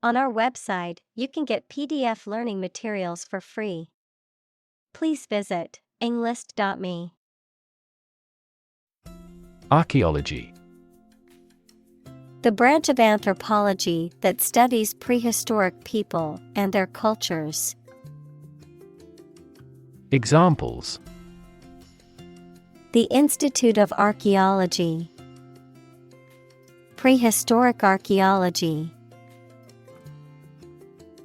On our website, you can get PDF learning materials for free. Please visit englist.me. Archaeology. The branch of anthropology that studies prehistoric people and their cultures. Examples: The Institute of Archaeology. Prehistoric archaeology.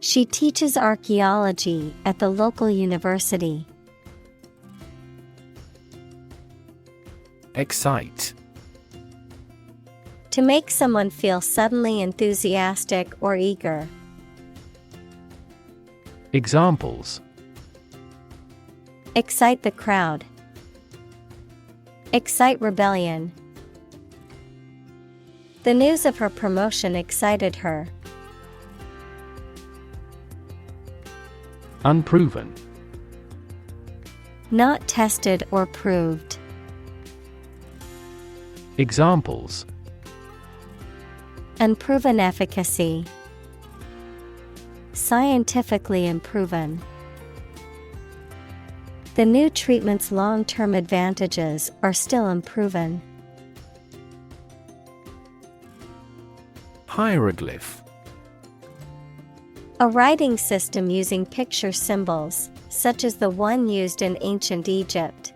She teaches archaeology at the local university. Excite. To make someone feel suddenly enthusiastic or eager. Examples: Excite the crowd. Excite rebellion. The news of her promotion excited her. Unproven. Not tested or proved. Examples: Unproven efficacy. Scientifically unproven. The new treatment's long-term advantages are still unproven. Hieroglyph. A writing system using picture symbols, such as the one used in ancient Egypt.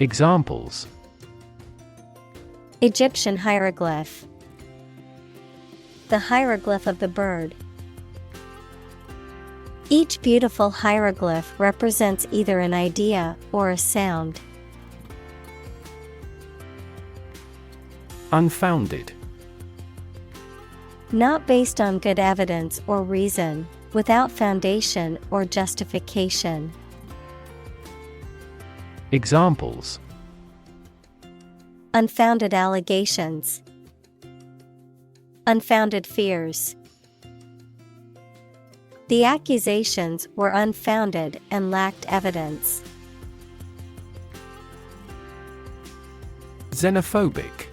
Examples: Egyptian hieroglyph. The hieroglyph of the bird. Each beautiful hieroglyph represents either an idea or a sound. Unfounded. Not based on good evidence or reason, without foundation or justification. Examples: Unfounded allegations. Unfounded fears. The accusations were unfounded and lacked evidence. Xenophobic.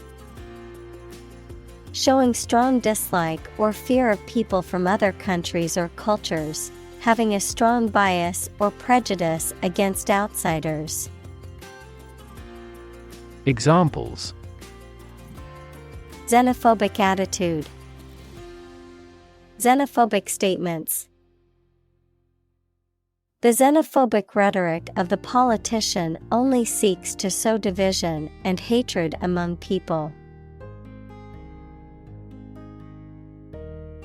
Showing strong dislike or fear of people from other countries or cultures, having a strong bias or prejudice against outsiders. Examples: Xenophobic attitude. Xenophobic statements. The xenophobic rhetoric of the politician only seeks to sow division and hatred among people.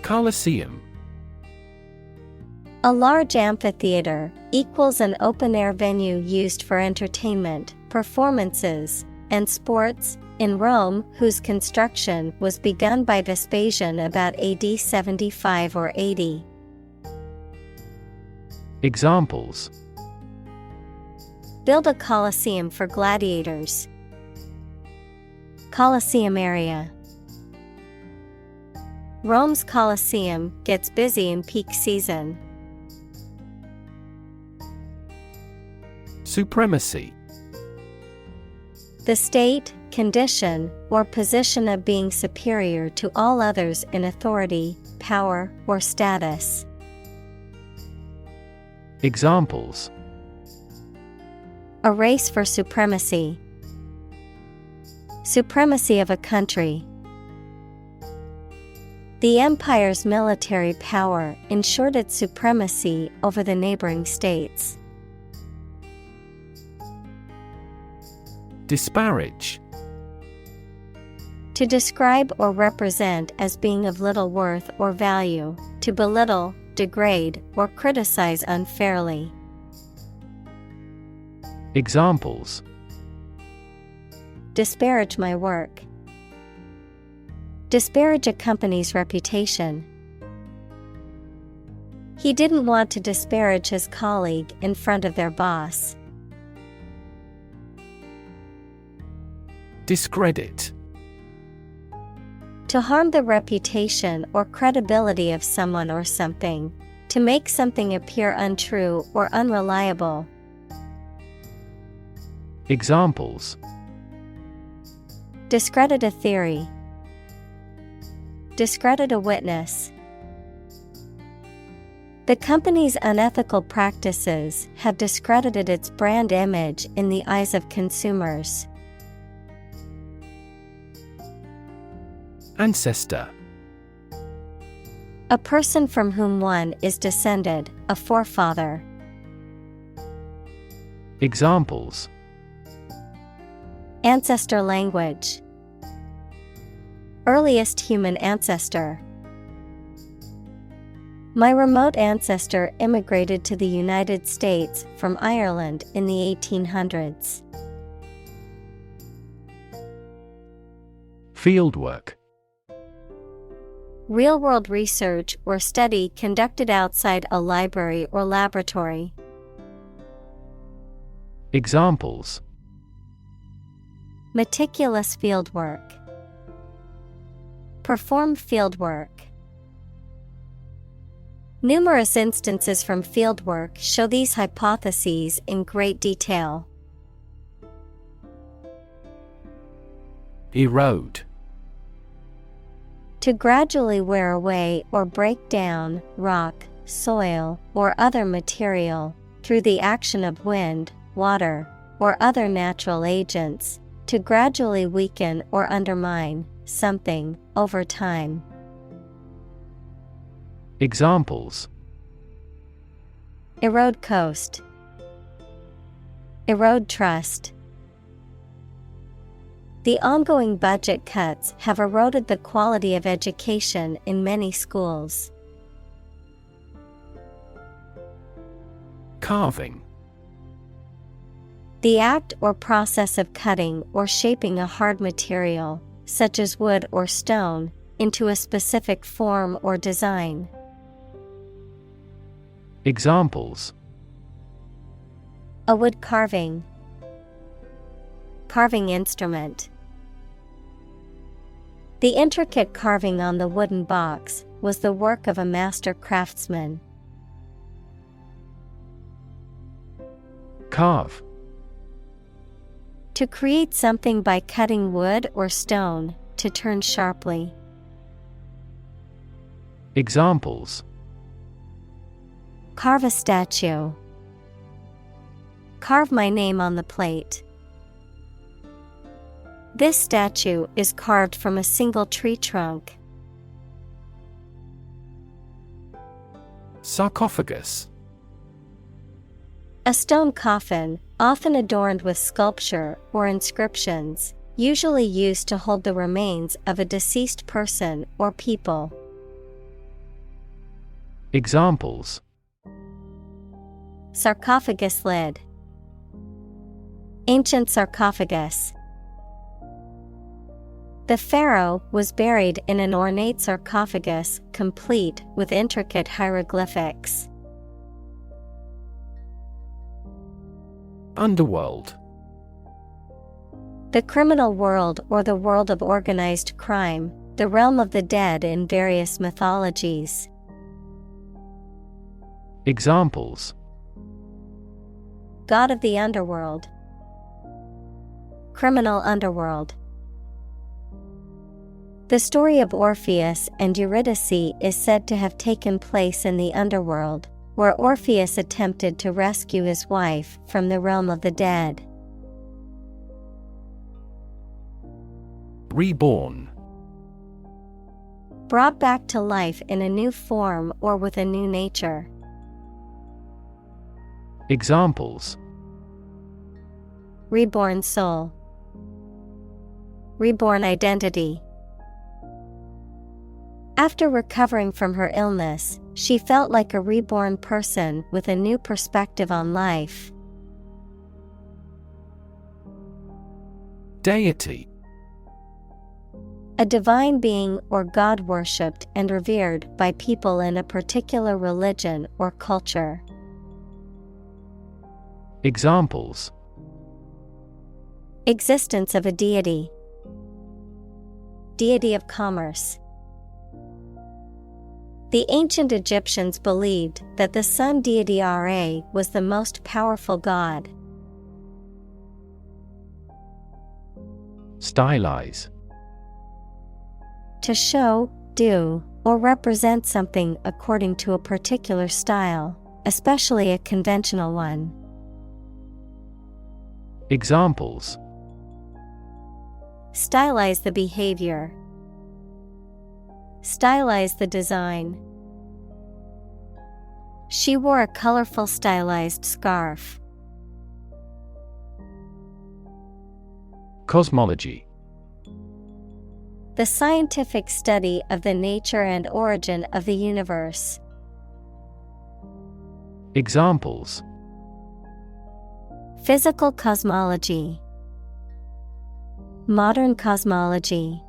Colosseum. A large amphitheater equals an open-air venue used for entertainment, performances, and sports, in Rome, whose construction was begun by Vespasian about AD 75 or 80. Examples: Build a Colosseum for gladiators. Colosseum area. Rome's Colosseum gets busy in peak season. Supremacy. The state, condition, or position of being superior to all others in authority, power, or status. Examples: A race for supremacy. Supremacy of a country. The empire's military power ensured its supremacy over the neighboring states. Disparage. To describe or represent as being of little worth or value, to belittle, degrade, or criticize unfairly. Examples: Disparage my work. Disparage a company's reputation. He didn't want to disparage his colleague in front of their boss. Discredit. To harm the reputation or credibility of someone or something. To make something appear untrue or unreliable. Examples: Discredit a theory. Discredit a witness. The company's unethical practices have discredited its brand image in the eyes of consumers. Ancestor. A person from whom one is descended, a forefather. Examples: Ancestor language. Earliest human ancestor. My remote ancestor immigrated to the United States from Ireland in the 1800s. Fieldwork. Real-world research or study conducted outside a library or laboratory. Examples: Meticulous fieldwork. Perform fieldwork. Numerous instances from fieldwork show these hypotheses in great detail. Erode. To gradually wear away or break down rock, soil, or other material through the action of wind, water, or other natural agents, to gradually weaken or undermine something over time. Examples: Erode coast. Erode trust. The ongoing budget cuts have eroded the quality of education in many schools. Carving. The act or process of cutting or shaping a hard material, such as wood or stone, into a specific form or design. Examples: A wood carving. Carving instrument. The intricate carving on the wooden box was the work of a master craftsman. Carve. To create something by cutting wood or stone, to turn sharply. Examples: Carve a statue. Carve my name on the plate. This statue is carved from a single tree trunk. Sarcophagus. A stone coffin, often adorned with sculpture or inscriptions, usually used to hold the remains of a deceased person or people. Examples: Sarcophagus lid. Ancient sarcophagus. The pharaoh was buried in an ornate sarcophagus complete with intricate hieroglyphics. Underworld. The criminal world or the world of organized crime, the realm of the dead in various mythologies. Examples: God of the underworld. Criminal underworld. The story of Orpheus and Eurydice is said to have taken place in the underworld, where Orpheus attempted to rescue his wife from the realm of the dead. Reborn. Brought back to life in a new form or with a new nature. Examples: Reborn soul. Reborn identity. After recovering from her illness, she felt like a reborn person with a new perspective on life. Deity. A divine being or god worshipped and revered by people in a particular religion or culture. Examples: Existence of a deity. Deity of commerce. The ancient Egyptians believed that the sun deity Ra was the most powerful god. Stylize. To show, do, or represent something according to a particular style, especially a conventional one. Examples: Stylize the behavior. Stylize the design. She wore a colorful stylized scarf. Cosmology. The scientific study of the nature and origin of the universe. Examples: Physical cosmology. Modern cosmology.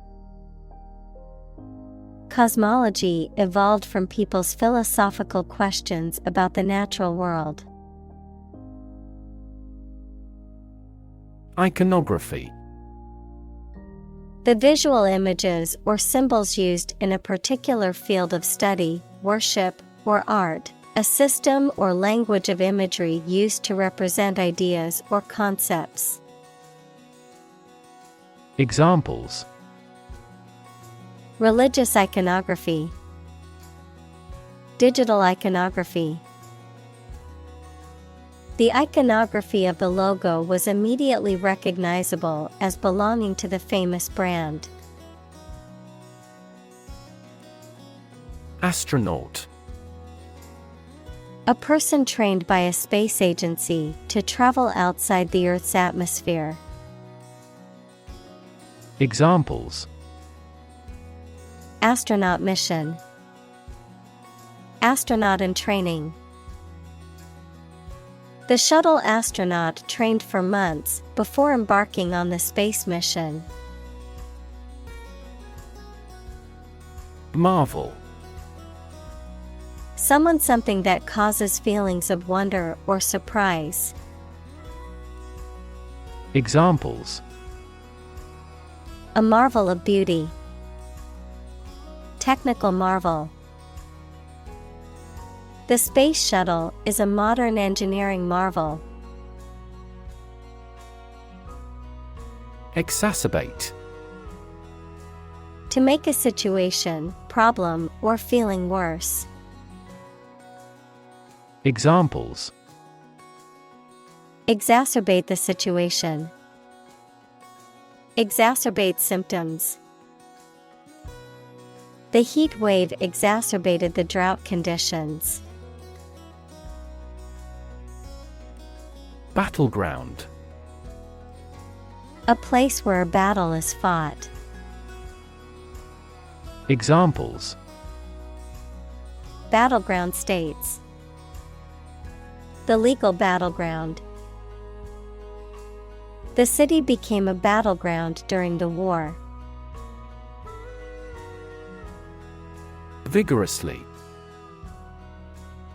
Cosmology evolved from people's philosophical questions about the natural world. Iconography. The visual images or symbols used in a particular field of study, worship, or art, a system or language of imagery used to represent ideas or concepts. Examples: Religious iconography. Digital iconography. The iconography of the logo was immediately recognizable as belonging to the famous brand. Astronaut. A person trained by a space agency to travel outside the Earth's atmosphere. Examples: Astronaut mission. Astronaut in training. The shuttle astronaut trained for months before embarking on the space mission. Marvel. Someone, something that causes feelings of wonder or surprise. Examples: A marvel of beauty. Technical marvel. The space shuttle is a modern engineering marvel. Exacerbate. To make a situation, problem, or feeling worse. Examples: Exacerbate the situation. Exacerbate symptoms. The heat wave exacerbated the drought conditions. Battleground. A place where a battle is fought. Examples: Battleground states. The legal battleground. The city became a battleground during the war. Vigorously.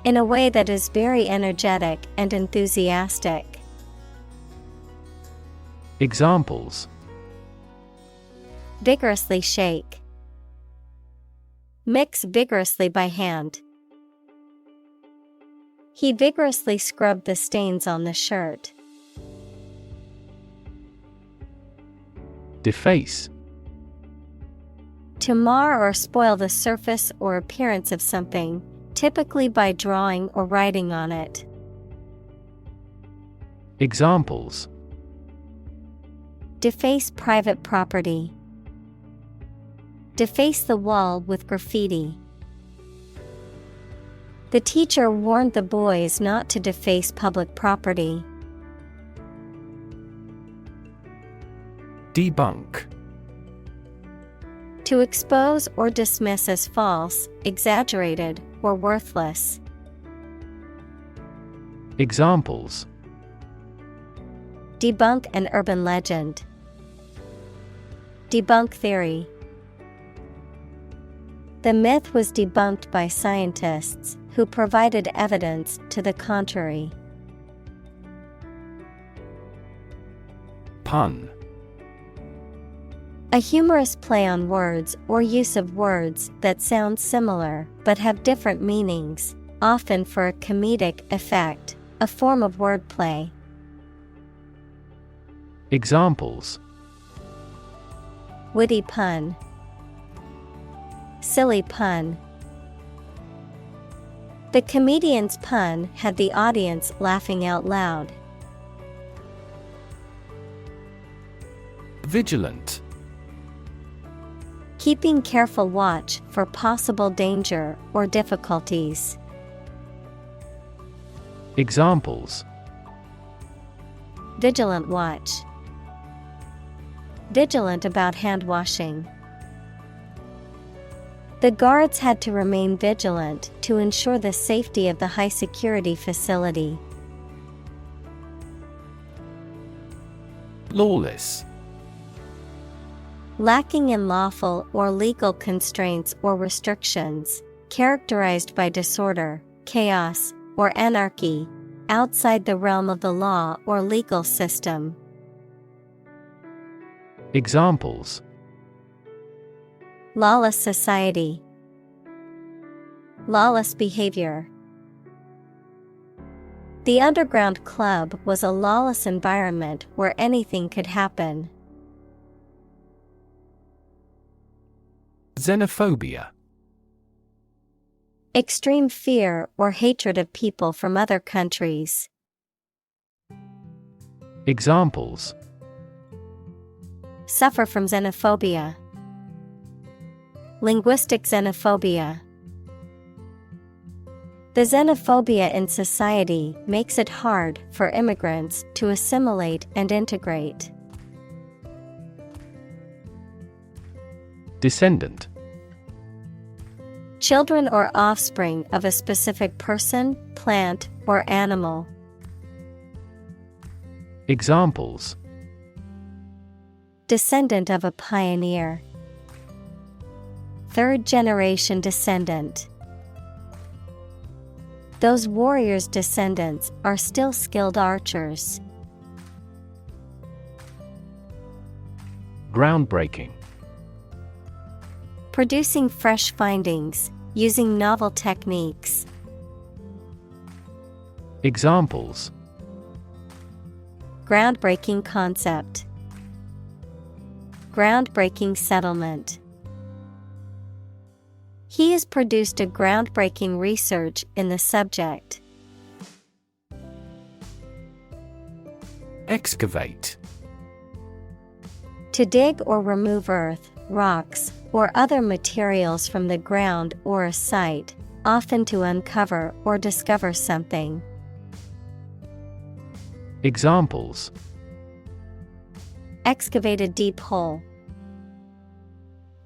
In a way that is very energetic and enthusiastic. Examples: Vigorously shake. Mix vigorously by hand. He vigorously scrubbed the stains on the shirt. Deface. To mar or spoil the surface or appearance of something, typically by drawing or writing on it. Examples: Deface private property. Deface the wall with graffiti. The teacher warned the boys not to deface public property. Debunk. To expose or dismiss as false, exaggerated, or worthless. Examples: Debunk an urban legend. Debunk theory. The myth was debunked by scientists who provided evidence to the contrary. Pun. A humorous play on words or use of words that sound similar but have different meanings, often for a comedic effect, a form of wordplay. Examples: Witty pun. Silly pun. The comedian's pun had the audience laughing out loud. Vigilant. Keeping careful watch for possible danger or difficulties. Examples: Vigilant watch. Vigilant about hand washing. The guards had to remain vigilant to ensure the safety of the high security facility. Lawless. Lacking in lawful or legal constraints or restrictions, characterized by disorder, chaos, or anarchy, outside the realm of the law or legal system. Examples: Lawless society. Lawless behavior. The underground club was a lawless environment where anything could happen. Xenophobia. Extreme fear or hatred of people from other countries. Examples: Suffer from xenophobia. Linguistic xenophobia. The xenophobia in society makes it hard for immigrants to assimilate and integrate. Descendant. Children or offspring of a specific person, plant, or animal. Examples: Descendant of a pioneer. Third generation descendant. Those warriors' descendants are still skilled archers. Groundbreaking. Producing fresh findings, using novel techniques. Examples: Groundbreaking concept. Groundbreaking settlement. He has produced a groundbreaking research in the subject. Excavate. To dig or remove earth, rocks, or other materials from the ground or a site, often to uncover or discover something. Examples: Excavate a deep hole.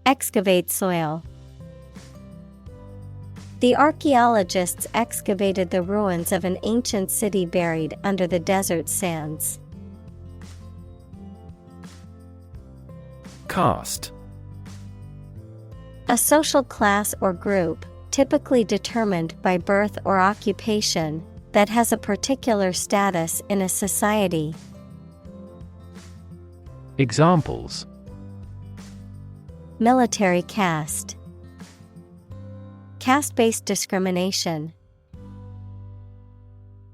Excavate soil. The archaeologists excavated the ruins of an ancient city buried under the desert sands. Caste. A social class or group, typically determined by birth or occupation, that has a particular status in a society. Examples: Military caste. Caste-based discrimination.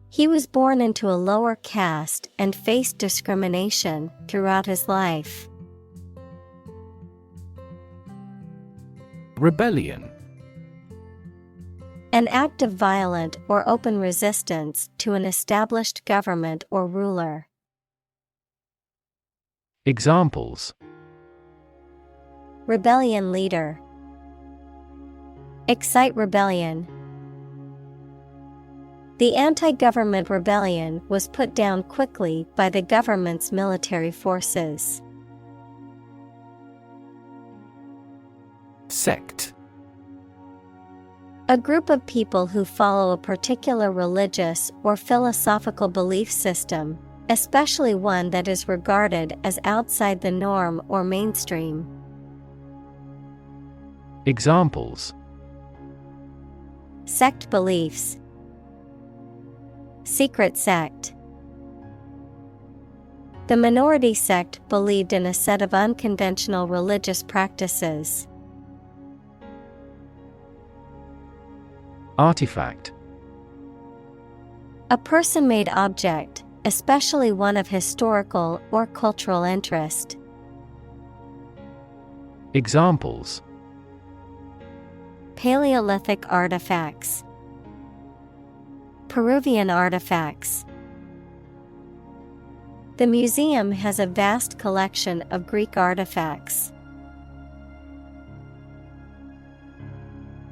He was born into a lower caste and faced discrimination throughout his life. Rebellion. An act of violent or open resistance to an established government or ruler. Examples: Rebellion leader. Excite rebellion. The anti-government rebellion was put down quickly by the government's military forces. Sect. A group of people who follow a particular religious or philosophical belief system, especially one that is regarded as outside the norm or mainstream. Examples: Sect beliefs. Secret sect. The minority sect believed in a set of unconventional religious practices. Artifact. A person-made object, especially one of historical or cultural interest. Examples: Paleolithic artifacts. Peruvian artifacts. The museum has a vast collection of Greek artifacts.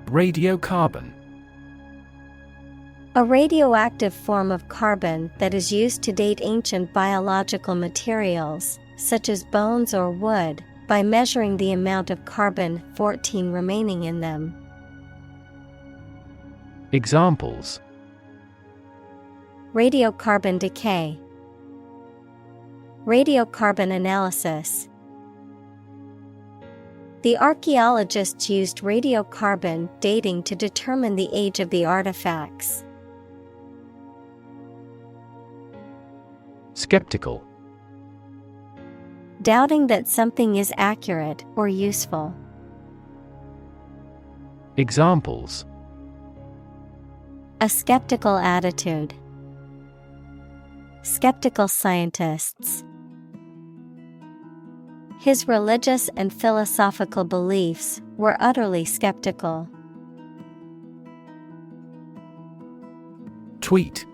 Radiocarbon. A radioactive form of carbon that is used to date ancient biological materials, such as bones or wood, by measuring the amount of carbon-14 remaining in them. Examples: radiocarbon decay, radiocarbon analysis. The archaeologists used radiocarbon dating to determine the age of the artifacts. Skeptical. Doubting that something is accurate or useful. Examples: a skeptical attitude, skeptical scientists. His religious and philosophical beliefs were utterly skeptical. Tweet.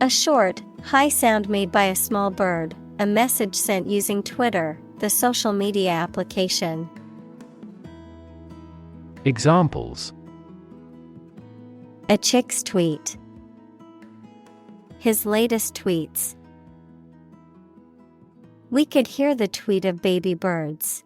A short, high sound made by a small bird, a message sent using Twitter, the social media application. Examples: a chick's tweet, his latest tweets. We could hear the tweet of baby birds.